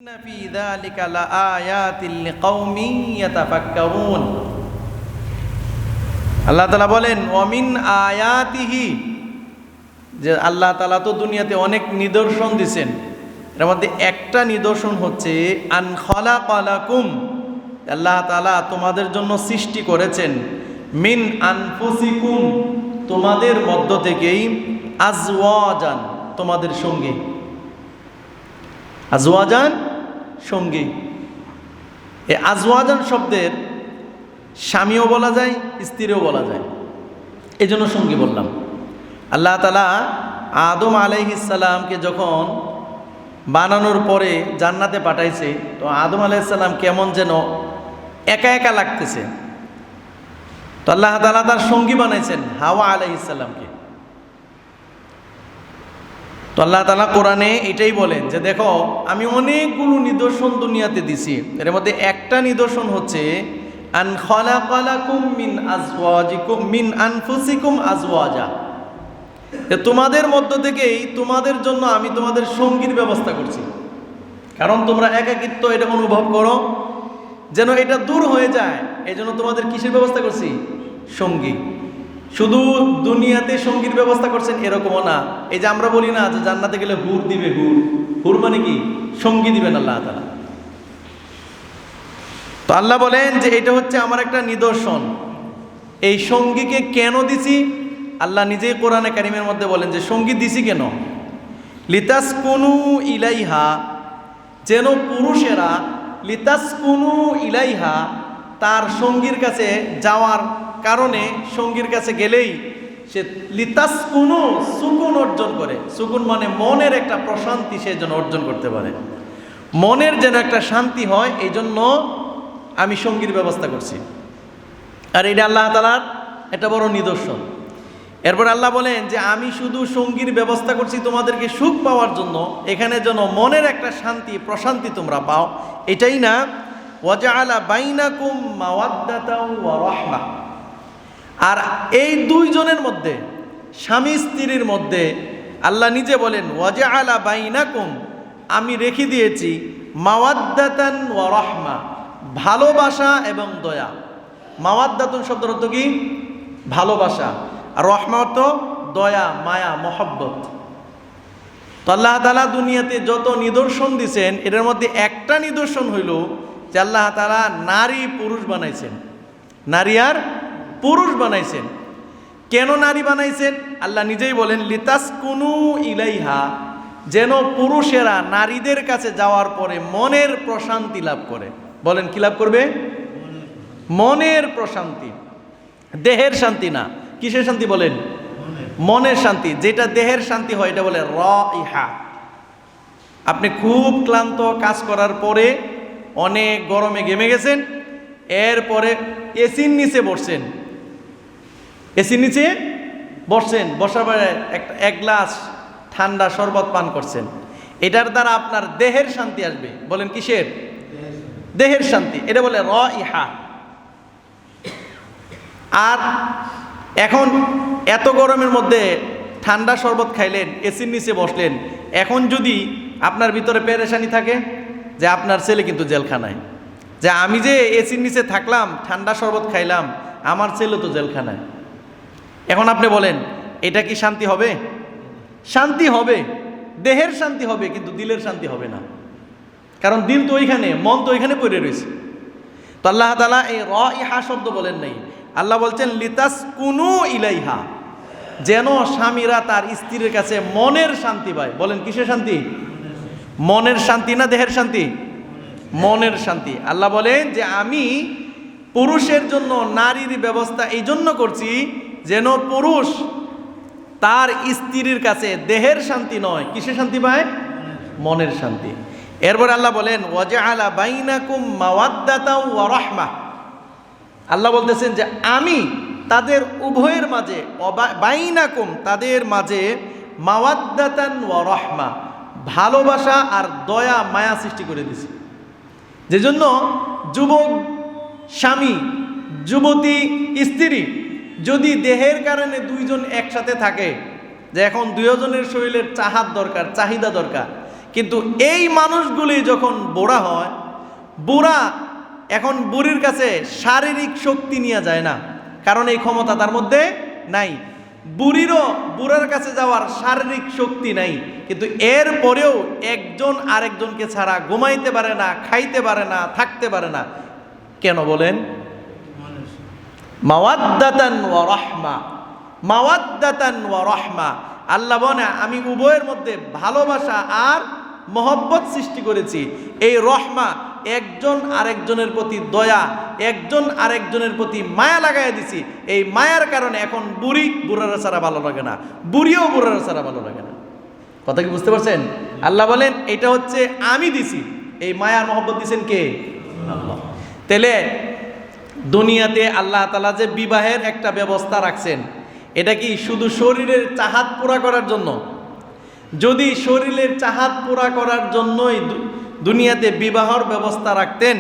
ইন্না ফী যালিকা লাআয়াতিল লিকাউমিন ইয়াতাফাক্কারুন। আল্লাহ তাআলা বলেন ওয়ামিন আয়াতিহি, যে আল্লাহ তাআলা তো দুনিয়াতে অনেক নিদর্শন দিয়েছেন, এর মধ্যে একটা নিদর্শন হচ্ছে আন খালাকা লাকুম, আল্লাহ তাআলা তোমাদের জন্য সৃষ্টি করেছেন মিন আনফুসিকুম, তোমাদের মধ্য থেকেই আজওয়াজান, তোমাদের সঙ্গী। আজওয়াজান সঙ্গী, এই আজওয়াজান শব্দের স্বামীও বলা যায়, স্ত্রীও বলা যায়, এই জন্য সঙ্গী বললাম। আল্লাহ তাআলা আদম আলাইহিস সালামকে যখন বানানোর পরে জান্নাতে পাঠাইছে, তো আদম আলাইহিস সালাম কেমন যেন একা একা লাগতেছে, তো আল্লাহ তাআলা তার সঙ্গী বানাইছেন হাওয়া আলাইহিস সালামকে। তো আল্লাহ তাআলা কোরআনে এটাই বলেন যে দেখো আমি অনেকগুলো নিদর্শন দুনিয়াতে দিছি, এর মধ্যে একটা নিদর্শন হচ্ছে আন খালাকা লাকুম মিন আজওয়াজিকুম মিন আনফুসিকুম আজওয়াজা, যে তোমাদের মধ্য থেকেই তোমাদের জন্য আমি তোমাদের সঙ্গীর ব্যবস্থা করছি। কারণ তোমরা একাকিত্ব এটা অনুভব করো, যেন এটা দূর হয়ে যায়, এই জন্য তোমাদের কিসের ব্যবস্থা করছি? সঙ্গী। শুধু দুনিয়াতে সঙ্গীর ব্যবস্থা করছেন এরকমও না। এই যে আমরা বলি না যে জান্নাতে গেলে হুর দিবে, হুর মানে কি? সঙ্গী দিবেন আল্লাহ তাআলা। তো আল্লাহ বলেন যে এটা হচ্ছে আমার একটা নিদর্শন। এই সঙ্গীকে কেন দিছি? আল্লাহ নিজেই কোরআনে কারিমের মধ্যে বলেন যে সঙ্গী দিছি কেন? লিতাসকুনু ইলাইহা, যেন পুরুষেরা লিতাসকুনু ইলাইহা, তার সঙ্গীর কাছে যাওয়ার কারণে, সঙ্গীর কাছে গেলেই সে লিতাসকুনু সুকুন অর্জন করে। সুকুন মানে মনের একটা প্রশান্তি সে যেন অর্জন করতে পারে, মনের যেন একটা শান্তি হয়, এই জন্য আমি সঙ্গীর ব্যবস্থা করছি। আর এটা আল্লাহ তাআলার একটা বড় নিদর্শন। এরপর আল্লাহ বলেন যে আমি শুধু সঙ্গীর ব্যবস্থা করছি তোমাদেরকে সুখ পাওয়ার জন্য, এখানে যেন মনের একটা শান্তি প্রশান্তি তোমরা পাও, এটাই না। ওয়াজআলা বাইনাকুম মাওয়াদ্দাতাও ওয়া রাহমা, আর এই দুইজনের মধ্যে, স্বামী স্ত্রীর মধ্যে আল্লাহ নিজে বলেন ওয়াজআলা বাইনাকুম, আমি রেখে দিয়েছি মাওয়াদ্দাতান ওয়া রাহমা, ভালোবাসা এবং দয়া। মাওয়াদ্দাতুন শব্দের অর্থ কি? ভালোবাসা, আর রহমা অর্থ দয়া, মায়া, মহব্বত। তো আল্লাহ তাআলা দুনিয়াতে যত নিদর্শন দিয়েছেন, এটার মধ্যে একটা নিদর্শন হইল যে আল্লাহ তাআলা নারী পুরুষ বানাইছেন, নারী আর পুরুষ বানাইছেন। কেন নারী বানাইছেন? আল্লাহ নিজেই বলেন লিতাসকুনু ইলাইহা, যেন পুরুষেরা নারীদের কাছে যাওয়ার পরে মনের প্রশান্তি লাভ করে। বলেন কি লাভ করবে? মনের প্রশান্তি, দেহের শান্তি না। কিসের শান্তি বলেন? মনের শান্তি। যেটা দেহের শান্তি হয় এটা বলে রাইহা। আপনি খুব ক্লান্ত কাজ করার পরে অনেক গরমে ঘেমে গেছেন, এরপরে এসির নিচে বসছেন, এসির নিচে বসছেন, বসার পরে এক গ্লাস ঠান্ডা শরবত পান করছেন, এটার দ্বারা আপনার দেহের শান্তি আসবে। বলেন কিসের? দেহের শান্তি, এটা বলে রাইহা। আর এখন এত গরমের মধ্যে ঠান্ডা শরবত খাইলেন, এসির নিচে বসলেন, এখন যদি আপনার ভিতরে পেরেশানি থাকে যে আপনার ছেলে কিন্তু জেলখানায়, যে আমি যে এসির নিচে থাকলাম, ঠান্ডা শরবত খাইলাম, আমার ছেলে তো জেলখানায়, এখন আপনি বলেন এটা কি শান্তি হবে? শান্তি হবে, দেহের শান্তি হবে, কিন্তু দিলের শান্তি হবে না। কারণ দিল তো ওইখানে, মন তো ওইখানে পড়ে রয়েছে। তো আল্লাহ তাআলা এই রাইহা শব্দ বলেন নাই, আল্লাহ বলছেন লিতাসকুনু ইলাইহা, যেন স্বামীরা তার স্ত্রীর কাছে মনের শান্তি পায়। বলেন কিসের শান্তি? মনের শান্তি না দেহের শান্তি? মনের শান্তি। আল্লাহ বলেন যে আমি পুরুষের জন্য নারীর ব্যবস্থা এই জন্য করছি যেন পুরুষ তার স্ত্রীর কাছে দেহের শান্তি নয়, কিসের শান্তি পায়? মনের শান্তি। এরপর আল্লাহ বলেন ওয়াজআলা বাইনাকুম মাওয়াদ্দাতাও ওয়া রাহমা, আল্লাহ বলতেছেন যে আমি তাদের উভয়ের মাঝে, বাইনাকুম তাদের মাঝে, মাওয়াদ্দাতান ওয়া রাহমা ভালোবাসা আর দয়া মায়া সৃষ্টি করে দিয়েছি। যে জন্য যুবক স্বামী, যুবতী স্ত্রী যদি দেহের কারণে দুইজন একসাথে থাকে, যে এখন দুইজনের শরীরের চাহিদা দরকার, কিন্তু এই মানুষগুলি যখন বুড়া হয়, বুড়া এখন বুড়ির কাছে শারীরিক শক্তি নিয়ে যায় না, কারণ এই ক্ষমতা তার মধ্যে নাই। বুড়ার কাছে যাওয়ার শারীরিক শক্তি নাই, কিন্তু এর পরেও একজন আরেকজনকে ছাড়া ঘুমাইতে পারে না, খাইতে পারে না, থাকতে পারে না। কেন বলেন? মাওয়াদ্দাতান ওয়া রাহমা, মাওয়াদ্দাতান ওয়া রাহমা। আল্লাহ বলে আমি উভয়ের মধ্যে ভালোবাসা আর মহব্বত সৃষ্টি করেছি। এই রহমা, একজন আরেকজনের প্রতি দয়া, একজন আরেকজনের প্রতি মায়া লাগাই দিছি। এই মায়ার কারণে এখন বুড়ারা ছাড়া ভালো লাগে না, বুড়িও বুড়ারা ছাড়া ভালো লাগে না। কথা কি বুঝতে পারছেন? আল্লাহ বলেন এটা হচ্ছে আমি দিছি। এই মায়ার মহব্বত দিছেন কে? আল্লাহ। তাহলে দুনিয়াতে আল্লাহ তাআলা যে বিবাহের একটা ব্যবস্থা রাখছেন, এটা কি শুধু শরীরের চাহাত পুরা করার জন্য? যদি শরীরের চাহাত পুরা করার জন্যই দুনিয়াতে বিবাহর ব্যবস্থা রাখতেন,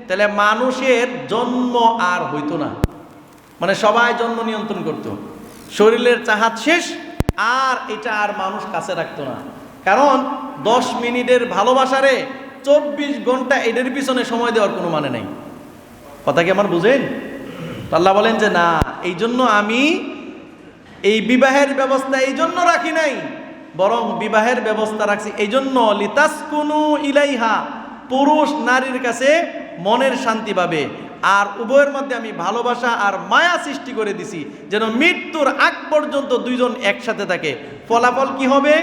তাহলে মানুষের জন্ম আর হইতো না। মানে সবাই জন্ম নিয়ন্ত্রণ করত, শরীরের চাহাত শেষ, আর এটা আর মানুষ কাছে রাখতো না। কারণ 10 মিনিটের ভালোবাসারে 24 ঘন্টা এদের পিছনে সময় দেওয়ার কোনো মানে নেই। কথা কি আমার বুঝেন? আল্লাহ বলেন যে না, এই জন্য আমি এই বিবাহের ব্যবস্থা এই জন্য রাখি নাই, বরং বিবাহের ব্যবস্থা রাখছি এই জন্য লিতাসকুনু ইলাইহা, পুরুষ নারীর কাছে মনের শান্তি পাবে, আর উভয়ের মধ্যে আমি ভালোবাসা আর মায়া সৃষ্টি করে দিছি, যেন মৃত্যুর আগ পর্যন্ত দুইজন একসাথে থাকে। ফলাফল কি হবে?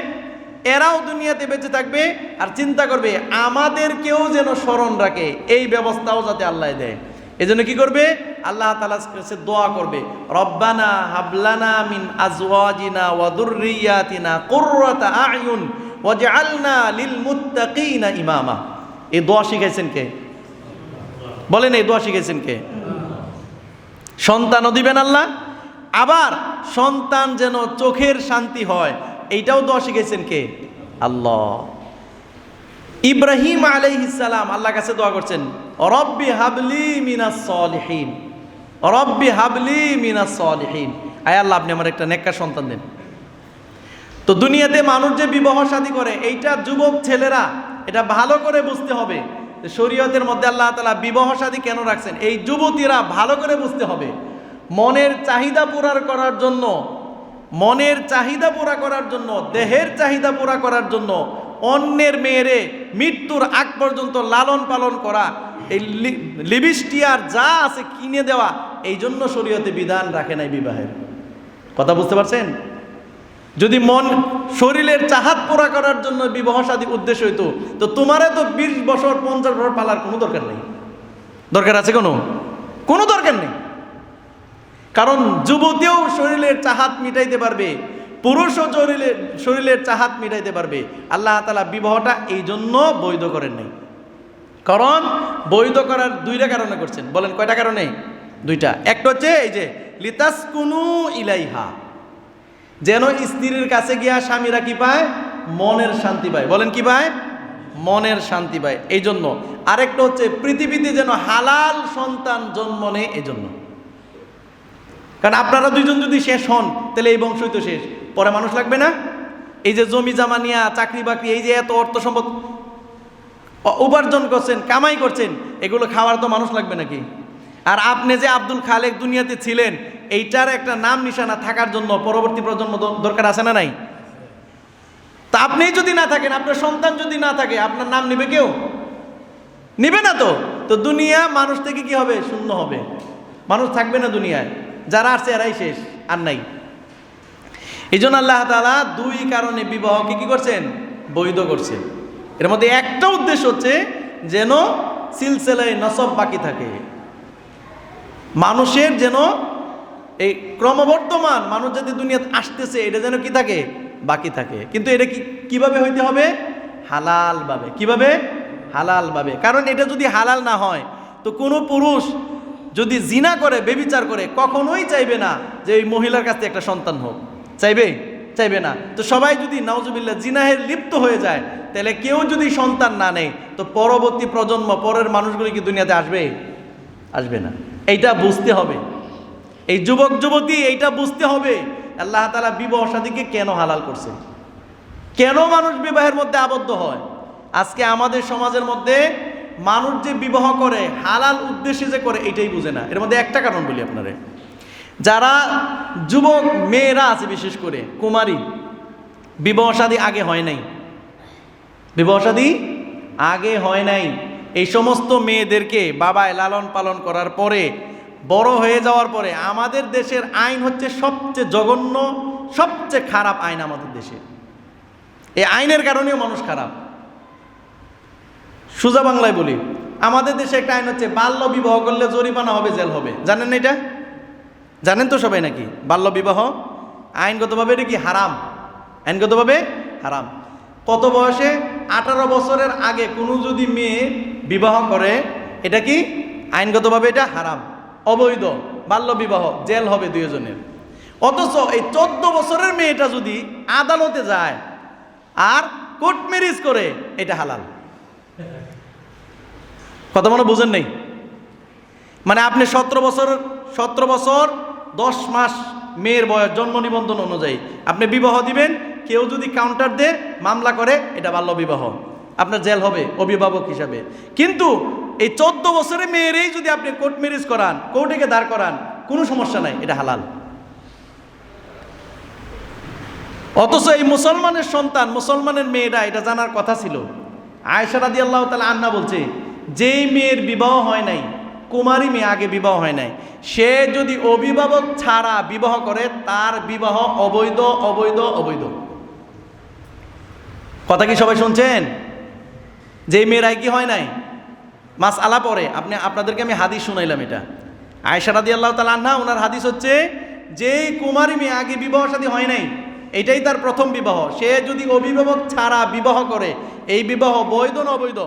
এরাও দুনিয়াতে বেঁচে থাকবে আর চিন্তা করবে আমাদেরকেও যেন স্মরণ রাখে, এই ব্যবস্থাও যাতে আল্লাহ দেয়। এজন্য কি করবে? আল্লাহ তাআলার কাছে দোয়া করবে, রব্বানা হাবলানা মিন আজওয়াজিনা ওয়া যুররিয়াতিনা কুররাতা আ'য়ুন ওয়াজআলনা লিল মুত্তাকিনা ইমামা। এই দোয়া শিখাইছেন কে? বলেন, এই দোয়া শিখাইছেন কে? সন্তানও দিবেন আল্লাহ, আবার সন্তান যেন চোখের শান্তি হয়, এইটাও দোয়া শিখাইছেন কে? আল্লাহ। ইব্রাহিম আলাইহিস সালাম আল্লাহর কাছে দোয়া করছেন, রব্বি হাবলি মিনাস সলিহিন, রব্বি হাবলি মিনাস সলিহিন। আয় আল্লাহ, আপনি আমার একটা নেককার সন্তান দেন। তো দুনিয়াতে মানুষ যে বিবাহ শাদী করে, এইটা যুবক ছেলেরা এটা ভালো করে বুঝতে হবে। শরীয়তের মধ্যে আল্লাহ তাআলা বিবাহ শাদী কেন রাখছেন, এই যুবতীরা ভালো করে বুঝতে হবে। মনের চাহিদা পূরণ করার জন্য, মনের চাহিদা পুরা করার জন্য, দেহের চাহিদা পুরা করার জন্য অন্যের মেয়েরে মৃত্যুর আগ পর্যন্ত লালন পালন করা, এই লিপস্টিক যা আছে কিনে দেওয়া, এই জন্য শরীয়তে বিধান রাখে নাই বিবাহের। কথা বুঝতে পারছেন? যদি মন শরীরের চাহাত পুরা করার জন্য বিবাহ শাদী উদ্দেশ্য হইতো, তো তোমারে তো 20 বছর 50 বছর পালার কোনো দরকার নেই। দরকার আছে? কোনো দরকার নেই। কারণ যুবতীও শরীরের চাহাত মিটাইতে পারবে, পুরুষও শরীরের চাহাত মিটাইতে পারবে। আল্লাহ তাআলা বিবাহটা এই জন্য বৈধ করেন নাই। কারণ বৈধ করার 2টা কারণে করছেন। বলেন কয়টা কারণে? 2টা। একটা হচ্ছে এই যে লিতাসকুনু ইলাইহা, যেন স্ত্রীর কাছে গিয়া স্বামীরা কি পায়? মনের শান্তি পায়। বলেন কি পায়? মনের শান্তি পায়, এই জন্য। আরেকটা হচ্ছে পৃথিবীতে যেন হালাল সন্তান জন্ম নেয়, এই জন্য। কারণ আপনারা 2জন যদি শেষ হন, তাহলে এই বংশই তো শেষ, পরে মানুষ লাগবে না। এই যে জমি জামা নিয়া, চাকরি বাকরি, এই যে এত অর্থ সম্পদ উপার্জন করছেন, কামাই করছেন, এগুলো খাওয়ার তো মানুষ লাগবে নাকি? আর আপনি যে আব্দুল খালেক দুনিয়াতে ছিলেন, এইটার একটা নাম নিশানা থাকার জন্য পরবর্তী প্রজন্ম দরকার আছে না নাই? তা আপনি যদি না থাকেন, আপনার সন্তান যদি না থাকে, আপনার নাম নেবে কেউ? নিবে না তো। তো দুনিয়া মানুষ থেকে কি হবে? শূন্য হবে, মানুষ থাকবে না দুনিয়ায়। যারা আসছে এরাই শেষ, আর নাই। এই জন্য আল্লাহ তাআলা 2 কারণে বিবাহকে কি করছেন? বৈধ করছেন। এর মধ্যে একটা উদ্দেশ্য হচ্ছে যেন সিলসিলায়ে নসব বাকি থাকে, মানুষের যেন এই ক্রমবর্ধমান মানুষ যদি দুনিয়াতে আসতেছে, এটা যেন কি থাকে? বাকি থাকে। কিন্তু এটা কিভাবে হইতে হবে? হালালভাবে। কিভাবে? হালালভাবে। কারণ এটা যদি হালাল না হয়, তো কোনো পুরুষ যদি জিনা করে, বেবিচার করে, কখনোই চাইবে না যে এই মহিলার কাছ থেকে একটা সন্তান হোক। চাইবে না। তো সবাই যদি নাউজুবিল্লাহ জিনাহে লিপ্ত হয়ে যায়, তাহলে কেউ যদি সন্তান না নেয়, তো পরবর্তী প্রজন্ম, পরের মানুষগুলি কি দুনিয়াতে আসবে না। এইটা বুঝতে হবে। এই যুবক যুবতী এইটা বুঝতে হবে আল্লাহ তাআলা বিবাহ শাদীকে কেন হালাল করছে, কেন মানুষ বিবাহের মধ্যে আবদ্ধ হয়। আজকে আমাদের সমাজের মধ্যে মানুষ যে বিবাহ করে হালাল উদ্দেশ্যে যে করে এটাই বুঝে না। এর মধ্যে একটা কারণ বলি আপনারে, যারা যুবক মেয়েরা আছে বিশেষ করে কুমারী, বিবাহ শাদী আগে হয় নাই, বিবাহ শাদী আগে হয় নাই, এই সমস্ত মেয়েদেরকে বাবায় লালন পালন করার পরে বড় হয়ে যাওয়ার পরে আমাদের দেশের আইন হচ্ছে সবচেয়ে জঘন্য, সবচেয়ে খারাপ আইন আমাদের দেশে। এই আইনের কারণেও মানুষ খারাপ। সোজা বাংলায় বলি, আমাদের দেশে একটা আইন হচ্ছে বাল্য বিবাহ করলে জরিমানা হবে, জেল হবে। জানেন না এটা? জানেন তো সবাই নাকি? বাল্য বিবাহ আইনগতভাবে এটা কি হারাম, আইনগতভাবে হারাম। কত বয়সে? 18 বছরের আগে কোনো যদি মেয়ে বিবাহ করে এটা কি আইনগতভাবে এটা হারাম, অবৈধ, বাল্য বিবাহ, জেল হবে দুইজনের। অথচ এই 14 বছরের মেয়েটা যদি আদালতে যায় আর কোর্ট ম্যারেজ করে এটা হালাল। কথা মনে বুঝেন নেই? মানে আপনি 17 বছর 10 মাস মেয়ের বয়স জন্ম নিবন্ধন অনুযায়ী আপনি বিবাহ দিবেন, কেউ যদি কাউন্টার দেয় মামলা করে এটা বাল্য বিবাহ, আপনার জেল হবে অভিভাবক হিসাবে। কিন্তু এই 14 বছরের মেয়েরই যদি আপনি কোর্ট ম্যারেজ করান, কোর্টে দাঁড় করান, কোনো সমস্যা নাই, এটা হালাল। অথচ এই মুসলমানের সন্তান, মুসলমানের মেয়েরা এটা জানার কথা ছিল। আয়েশা রাদিয়াল্লাহু তাআলা আনহা বলছে, যেই মেয়ের বিবাহ হয় নাই, কুমারী মেয়ে আগে বিবাহ হয় নাই, সে যদি অভিভাবক ছাড়া বিবাহ করে তার বিবাহ অবৈধ, অবৈধ, অবৈধ। কথা কি সবাই শুনছেন? যেই মেয়েরাই কি হয় নাই, মাসআলা পরে আপনাদেরকে আমি হাদিস শুনাইলাম। এটা আয়েশা রাদিয়াল্লাহু তাআলা আনহা, ওনার হাদিস হচ্ছে, যেই কুমারী মেয়ে আগে বিবাহ শাদী হয় নাই, এটাই তার প্রথম বিবাহ, সে যদি অভিভাবক ছাড়া বিবাহ করে এই বিবাহ বৈধ না অবৈধ?